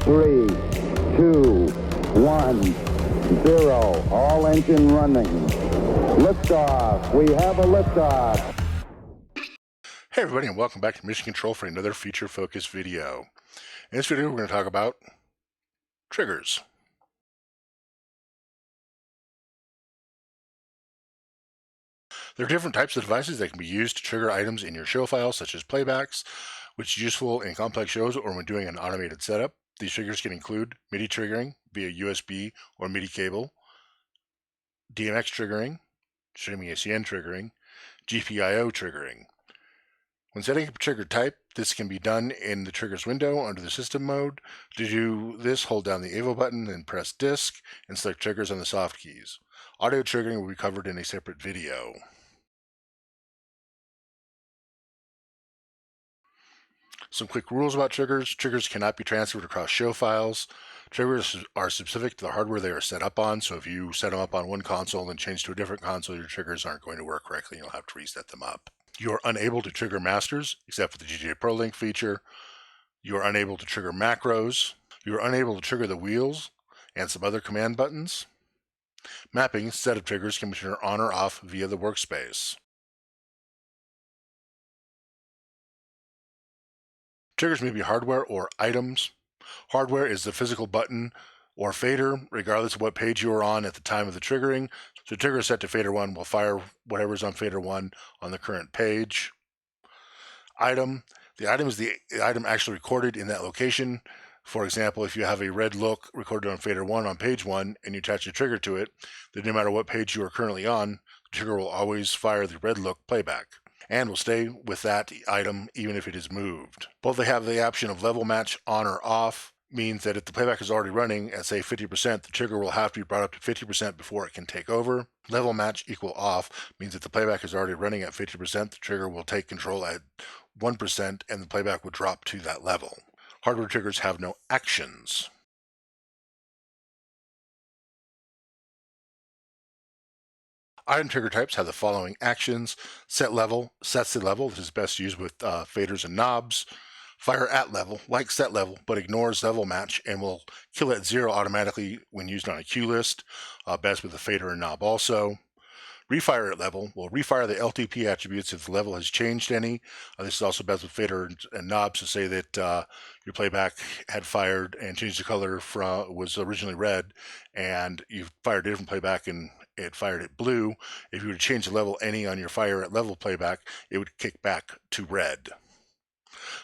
3, 2, 1, 0. All engine running. Liftoff. We have a liftoff. Hey everybody, and welcome back to Mission Control for another feature-focused video. In this video, we're going to talk about triggers. There are different types of devices that can be used to trigger items in your show files, such as playbacks, which is useful in complex shows or when doing an automated setup. These triggers can include MIDI triggering via USB or MIDI cable, DMX triggering, streaming ACN triggering, GPIO triggering. When setting up a trigger type, this can be done in the triggers window under the system mode. To do this, hold down the Avo button and press disk and select triggers on the soft keys. Audio triggering will be covered in a separate video. Some quick rules about triggers. Triggers cannot be transferred across show files. Triggers are specific to the hardware they are set up on, so if you set them up on one console and change to a different console, your triggers aren't going to work correctly and you'll have to reset them up. You are unable to trigger masters, except for the GJ ProLink feature. You are unable to trigger macros. You are unable to trigger the wheels and some other command buttons. Mapping set of triggers can be turned on or off via the workspace. Triggers may be hardware or items. Hardware is the physical button or fader, regardless of what page you are on at the time of the triggering. So trigger set to fader 1 will fire whatever's on fader 1 on the current page. Item. The item is the item actually recorded in that location. For example, if you have a red look recorded on fader 1 on page 1 and you attach a trigger to it, then no matter what page you are currently on, the trigger will always fire the red look playback and will stay with that item even if it is moved. Both they have the option of level match on or off, means that if the playback is already running at say 50%, the trigger will have to be brought up to 50% before it can take over. Level match equal off means that the playback is already running at 50%, the trigger will take control at 1% and the playback will drop to that level. Hardware triggers have no actions. Item trigger types have the following actions. Set level, sets the level. This is best used with faders and knobs. Fire at level, like set level, but ignores level match and will kill at 0 automatically when used on a cue list. Best with a fader and knob also. Refire at level will refire the LTP attributes if the level has changed any. This is also best with fader and knob, so say that your playback had fired and changed the color from was originally red, and you fired a different playback and it fired it blue. If you were to change the level any on your fire at level playback, it would kick back to red.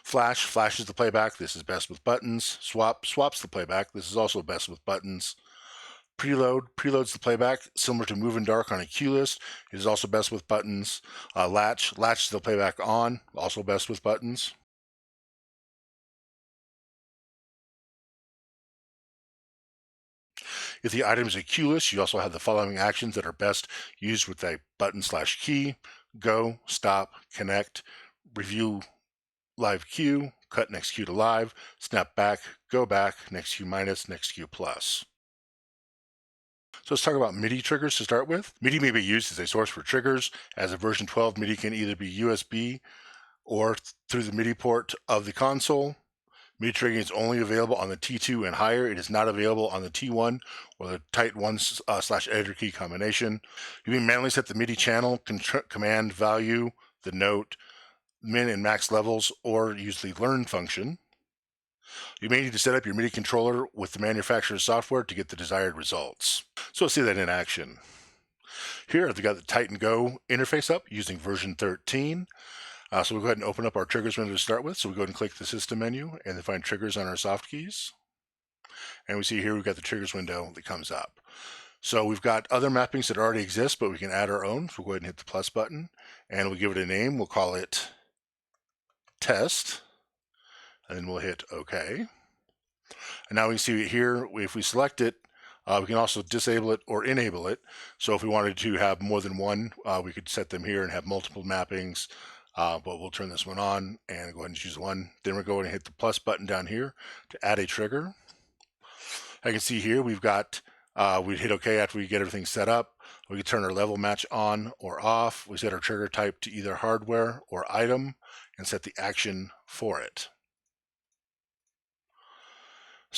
Flash flashes the playback. This is best with buttons. Swap swaps the playback. This is also best with buttons. Preload preloads the playback, similar to move in dark on a cue list. It is also best with buttons. Latch latches the playback on, also best with buttons. If the item is a cue list, you also have the following actions that are best used with a button/key: go, stop, connect, review live cue, cut next cue to live, snap back, go back, next cue minus, next cue plus. So let's talk about MIDI triggers to start with. MIDI may be used as a source for triggers. As a version 12, MIDI can either be USB or through the MIDI port of the console. MIDI triggering is only available on the T2 and higher. It is not available on the T1 or the Tight 1/editor key combination. You may manually set the MIDI channel, command value, the note, min and max levels, or use the learn function. You may need to set up your MIDI controller with the manufacturer's software to get the desired results. So let's see that in action. Here I've got the Tight and Go interface up using version 13. So we'll go ahead and open up our triggers window to start with. So we go ahead and click the system menu and then find triggers on our soft keys. And we see here we've got the triggers window that comes up. So we've got other mappings that already exist, but we can add our own. So we'll go ahead and hit the plus button and we'll give it a name. We'll call it test. And then we'll hit OK. And now we can see here, if we select it, we can also disable it or enable it. So if we wanted to have more than one, we could set them here and have multiple mappings. But we'll turn this one on and go ahead and choose one. Then we're going to hit the plus button down here to add a trigger. I can see here we've got, we'd hit OK after we get everything set up. We can turn our level match on or off. We set our trigger type to either hardware or item and set the action for it.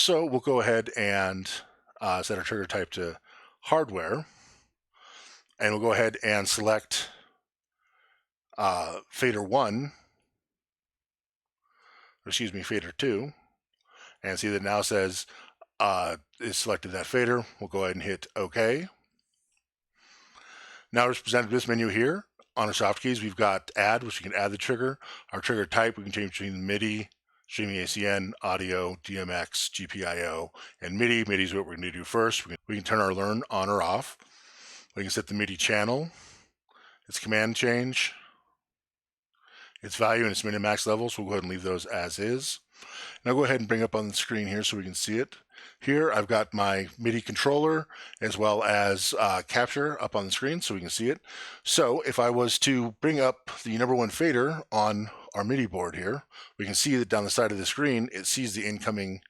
So we'll go ahead and set our trigger type to hardware, and we'll go ahead and select fader 1, fader 2, and see that it now says it's selected that fader. We'll go ahead and hit OK. Now we're presented with this menu here. On our soft keys, we've got add, which you can add the trigger. Our trigger type, we can change between MIDI, streaming ACN, audio, DMX, GPIO, and MIDI. MIDI is what we're going to do first. We can turn our learn on or off. We can set the MIDI channel, its command change, its value, and its min and max levels. We'll go ahead and leave those as is. Now go ahead and bring up on the screen here so we can see it. Here I've got my MIDI controller as well as capture up on the screen so we can see it. So if I was to bring up the number 1 fader on our MIDI board here, we can see that down the side of the screen it sees the incoming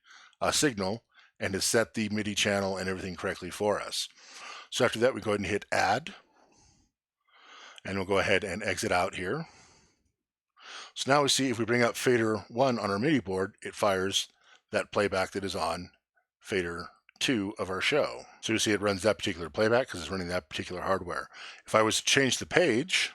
signal and has set the MIDI channel and everything correctly for us. So after that we go ahead and hit add, and we'll go ahead and exit out here. So now we see if we bring up fader 1 on our MIDI board, it fires that playback that is on fader 2 of our show. So you see it runs that particular playback because it's running that particular hardware. If I was to change the page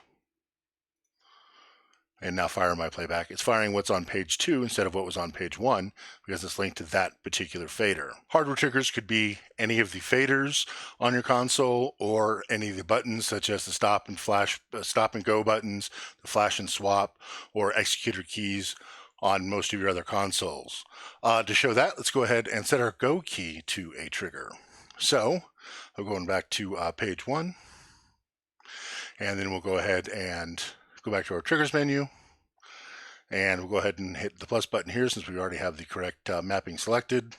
and now fire my playback, it's firing what's on page 2 instead of what was on page 1 because it's linked to that particular fader. Hardware triggers could be any of the faders on your console or any of the buttons such as the stop and go buttons, the flash and swap, or executor keys on most of your other consoles. To show that, let's go ahead and set our go key to a trigger. So we're going back to page 1, and then we'll go ahead and go back to our triggers menu, and we'll go ahead and hit the plus button here since we already have the correct mapping selected,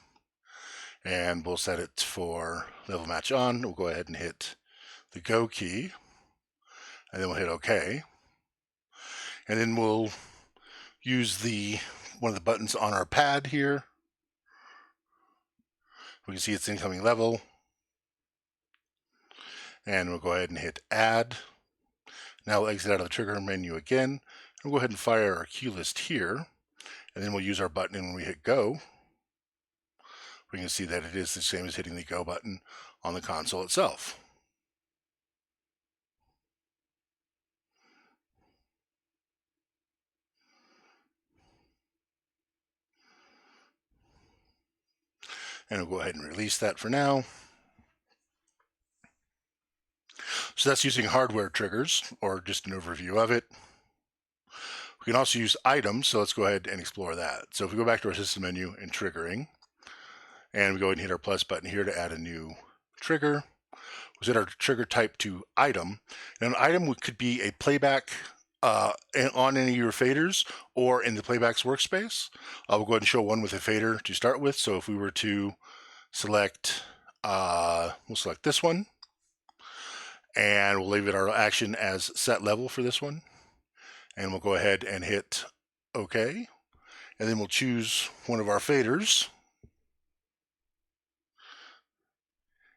and we'll set it for level match on. We'll go ahead and hit the go key, and then we'll hit OK, and then we'll use one of the buttons on our pad here. We can see its incoming level, and we'll go ahead and hit add. Now we'll exit out of the trigger menu again, and we'll go ahead and fire our cue list here, and then we'll use our button, and when we hit go, we can see that it is the same as hitting the go button on the console itself. And we'll go ahead and release that for now. So that's using hardware triggers, or just an overview of it. We can also use items, so let's go ahead and explore that. So if we go back to our system menu and triggering, and we go ahead and hit our plus button here to add a new trigger, we'll set our trigger type to item. And an item could be a playback on any of your faders or in the Playback's workspace. We'll go ahead and show one with a fader to start with. So if we were to select, we'll select this one, and we'll leave it our action as set level for this one. And we'll go ahead and hit OK. And then we'll choose one of our faders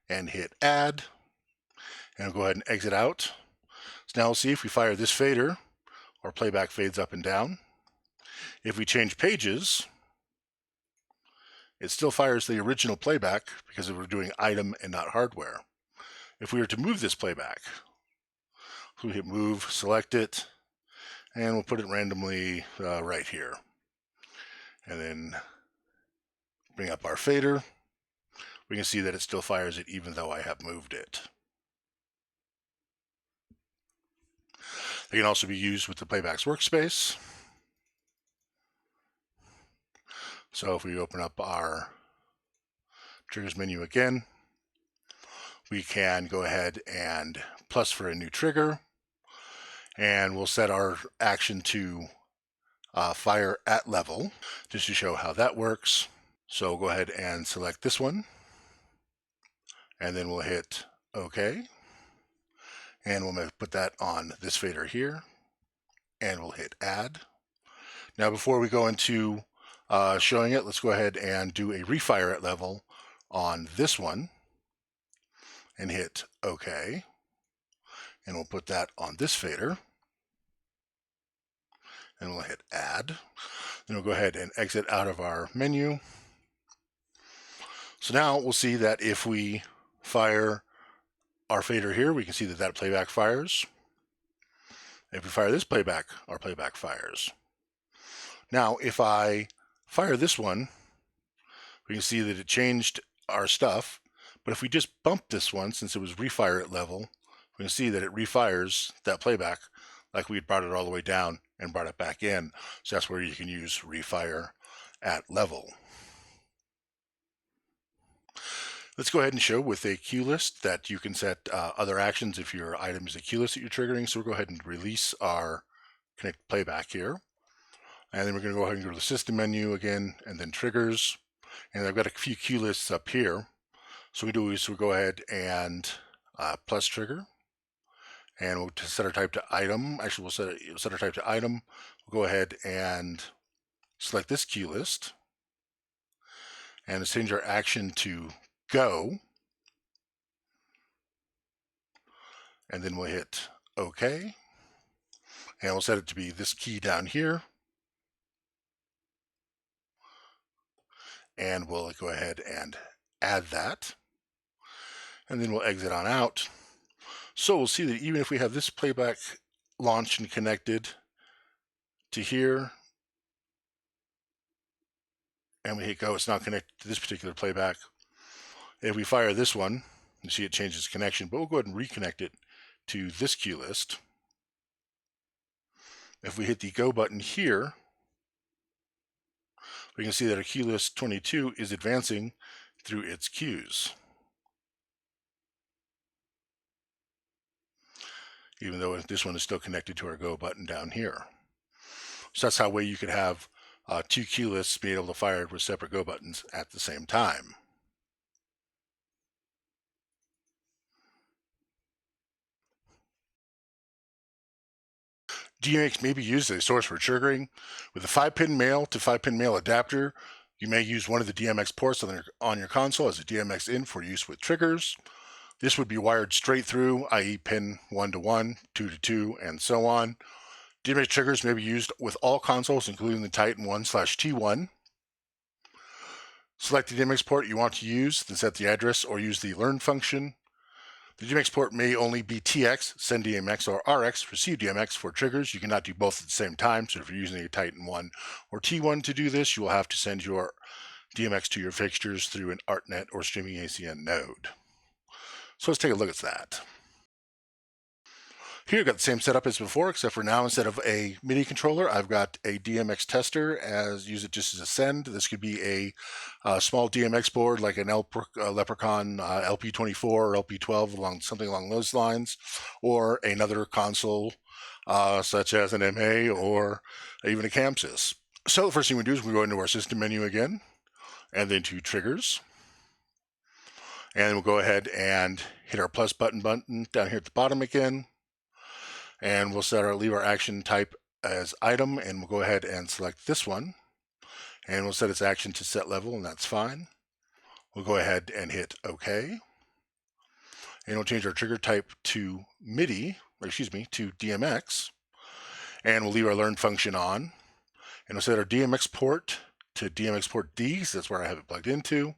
and hit add. And we'll go ahead and exit out. So now we'll see if we fire this fader, our playback fades up and down. If we change pages, it still fires the original playback because we're doing item and not hardware. If we were to move this playback, so we hit move, select it, and we'll put it randomly right here. And then bring up our fader. We can see that it still fires it even though I have moved it. They can also be used with the Playback's workspace. So if we open up our triggers menu again, we can go ahead and plus for a new trigger, and we'll set our action to fire at level just to show how that works. So we'll go ahead and select this one, and then we'll hit OK. And we'll put that on this fader here, and we'll hit add. Now before we go into showing it, let's go ahead and do a refire at level on this one and hit OK. And we'll put that on this fader, and we'll hit add. Then we'll go ahead and exit out of our menu, So now we'll see that if we fire our fader here, we can see that that playback fires. If we fire this playback, our playback fires. Now, if I fire this one, we can see that it changed our stuff. But if we just bump this one, since it was refire at level, we can see that it refires that playback like we had brought it all the way down and brought it back in. So that's where you can use refire at level. Let's go ahead and show with a cue list that you can set other actions if your item is a cue list that you're triggering. So we'll go ahead and release our connect playback here. And then we're going to go ahead and go to the system menu again, and then triggers. And I've got a few cue lists up here. So we do is we'll go ahead and plus trigger. And we'll set our type to item. Actually, we'll set our type to item. We'll go ahead and select this cue list. And let's change our action to go. And then we'll hit OK. And we'll set it to be this key down here. And we'll go ahead and add that. And then we'll exit on out. So we'll see that even if we have this playback launched and connected to here, and we hit go, it's not connected to this particular playback. If we fire this one, you see it changes connection, but we'll go ahead and reconnect it to this cue list. If we hit the go button here, we can see that our cue list 22 is advancing through its cues, even though this one is still connected to our go button down here. So that's how way you could have two cue lists being able to fire with separate go buttons at the same time. DMX may be used as a source for triggering. With a 5-pin male to 5-pin male adapter, you may use one of the DMX ports on your console as a DMX in for use with triggers. This would be wired straight through, i.e. pin 1 to 1, 2 to 2, and so on. DMX triggers may be used with all consoles, including the Titan 1/T1. Select the DMX port you want to use, then set the address or use the learn function. The DMX port may only be TX, send DMX, or RX, receive DMX for triggers. You cannot do both at the same time, so if you're using a Titan 1 or T1 to do this, you will have to send your DMX to your fixtures through an ArtNet or streaming ACN node. So let's take a look at that. Here, I've got the same setup as before, except for now, instead of a MIDI controller, I've got a DMX tester, use it just as a send. This could be a small DMX board, like an Leprechaun LP24 or LP12, something along those lines, or another console, such as an MA or even a Camsys. So the first thing we do is we go into our system menu again, and then to triggers. And we'll go ahead and hit our plus button down here at the bottom again. And we'll leave our action type as item, and we'll go ahead and select this one. And we'll set its action to set level, and that's fine. We'll go ahead and hit OK. And we'll change our trigger type to MIDI, to DMX. And we'll leave our learn function on. And we'll set our DMX port to DMX port D, so that's where I have it plugged into.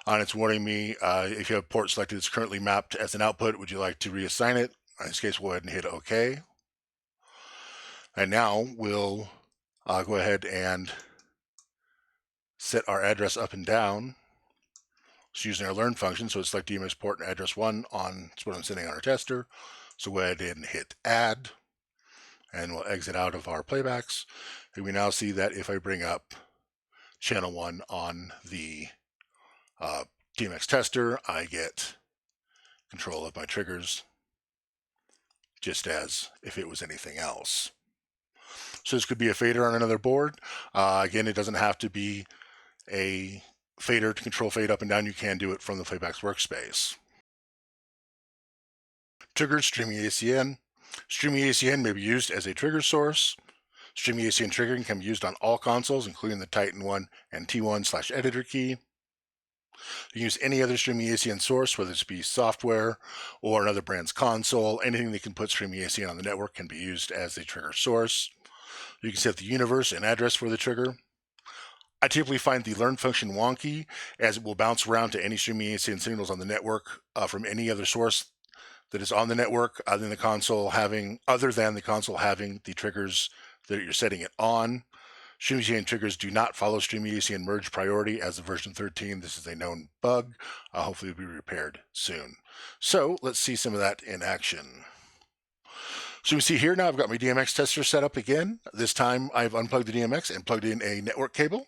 And it's warning me if you have a port selected that's currently mapped as an output, would you like to reassign it? In this case, we'll go ahead and hit OK. And now we'll go ahead and set our address up and down. So using our learn function, so it's like DMX port and address 1 on what I'm sending on our tester. So go ahead and hit add. And we'll exit out of our playbacks. And we now see that if I bring up channel 1 on the DMX tester, I get control of my triggers, just as if it was anything else. So this could be a fader on another board. Again, it doesn't have to be a fader to control fade up and down. You can do it from the Playback's workspace. Triggers, streaming ACN. Streaming ACN may be used as a trigger source. Streaming ACN triggering can be used on all consoles, including the Titan 1 and T1/editor key. You can use any other streaming ACN source, whether it be software or another brand's console. Anything that can put streaming ACN on the network can be used as a trigger source. You can set the universe and address for the trigger. I typically find the learn function wonky, as it will bounce around to any streaming ACN signals on the network from any other source that is on the network other than the console having the triggers that you're setting it on. Stream ACN triggers do not follow Stream ACN merge priority as of version 13. This is a known bug. Hopefully it'll be repaired soon. So let's see some of that in action. So we see here now I've got my DMX tester set up again. This time I've unplugged the DMX and plugged in a network cable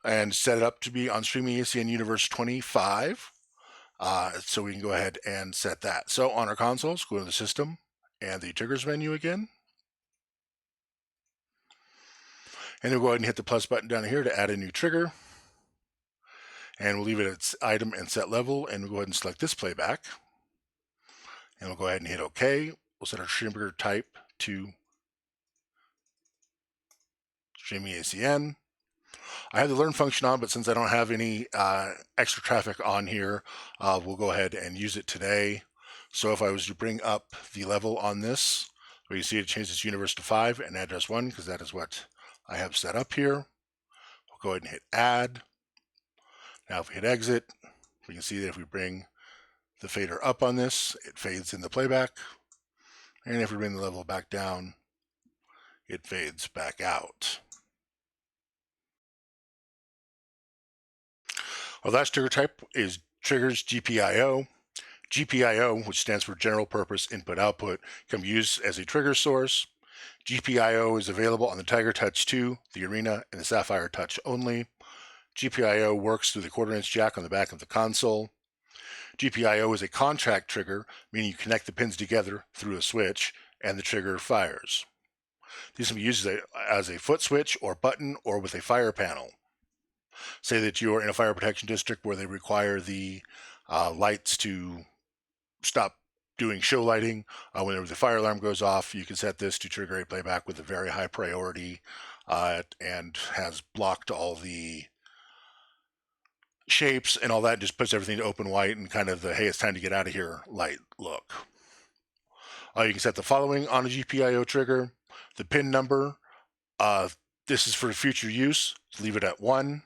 and set it up to be on Streaming ACN Universe 25. So we can go ahead and set that. So on our consoles, go to the system and the triggers menu again. And then we'll go ahead and hit the plus button down here to add a new trigger. And we'll leave it at its item and set level. And we'll go ahead and select this playback. And we'll go ahead and hit OK. We'll set our trigger type to Streaming ACN. I have the learn function on, but since I don't have any extra traffic on here, we'll go ahead and use it today. So if I was to bring up the level on this, where you see it changes universe to 5 and address 1, because that is what I have set up here. We'll go ahead and hit add. Now if we hit exit, we can see that if we bring the fader up on this, it fades in the playback. And if we bring the level back down, it fades back out. Our last trigger type is triggers GPIO. GPIO, which stands for General Purpose Input Output, can be used as a trigger source. GPIO is available on the Tiger Touch 2, the Arena, and the Sapphire Touch only. GPIO works through the 1/4-inch jack on the back of the console. GPIO is a contract trigger, meaning you connect the pins together through a switch and the trigger fires. These can be used as a foot switch or button or with a fire panel. Say that you're in a fire protection district where they require the lights to stop doing show lighting. Whenever the fire alarm goes off, you can set this to trigger a playback with a very high priority and has blocked all the shapes and all that, and just puts everything to open white and kind of the, hey, it's time to get out of here light look. You can set the following on a GPIO trigger. The pin number, this is for future use, leave it at 1.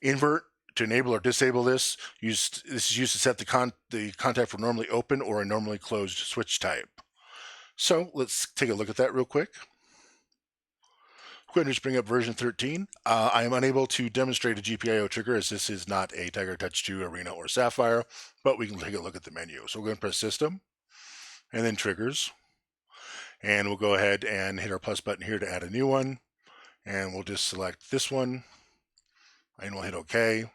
Invert, to enable or disable this, this is used to set the contact for normally open or a normally closed switch type. So let's take a look at that real quick. Go ahead and just bring up version 13. I am unable to demonstrate a GPIO trigger as this is not a Tiger Touch 2, Arena, or Sapphire, but we can take a look at the menu. So we're going to press System and then Triggers. And we'll go ahead and hit our plus button here to add a new one. And we'll just select this one. And we'll hit OK.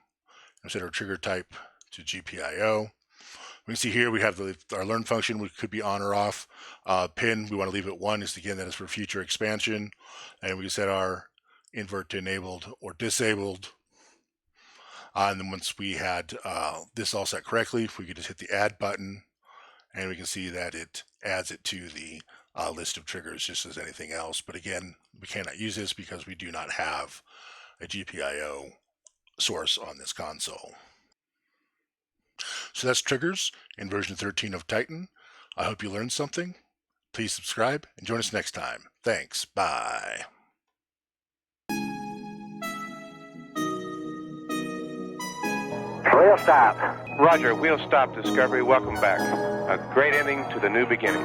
And set our trigger type to GPIO. We can see here we have our learn function, which could be on or off. Pin, we want to leave it 1. Again, that is for future expansion. And we can set our invert to enabled or disabled. And then once we had this all set correctly, we could just hit the add button. And we can see that it adds it to the list of triggers just as anything else. But again, we cannot use this because we do not have a GPIO source on this console. So that's triggers in version 13 of Titan. I hope you learned something. Please subscribe and join us next time. Thanks. Bye. Wheel stop. Roger, wheel stop, Discovery. Welcome back. A great ending to the new beginning.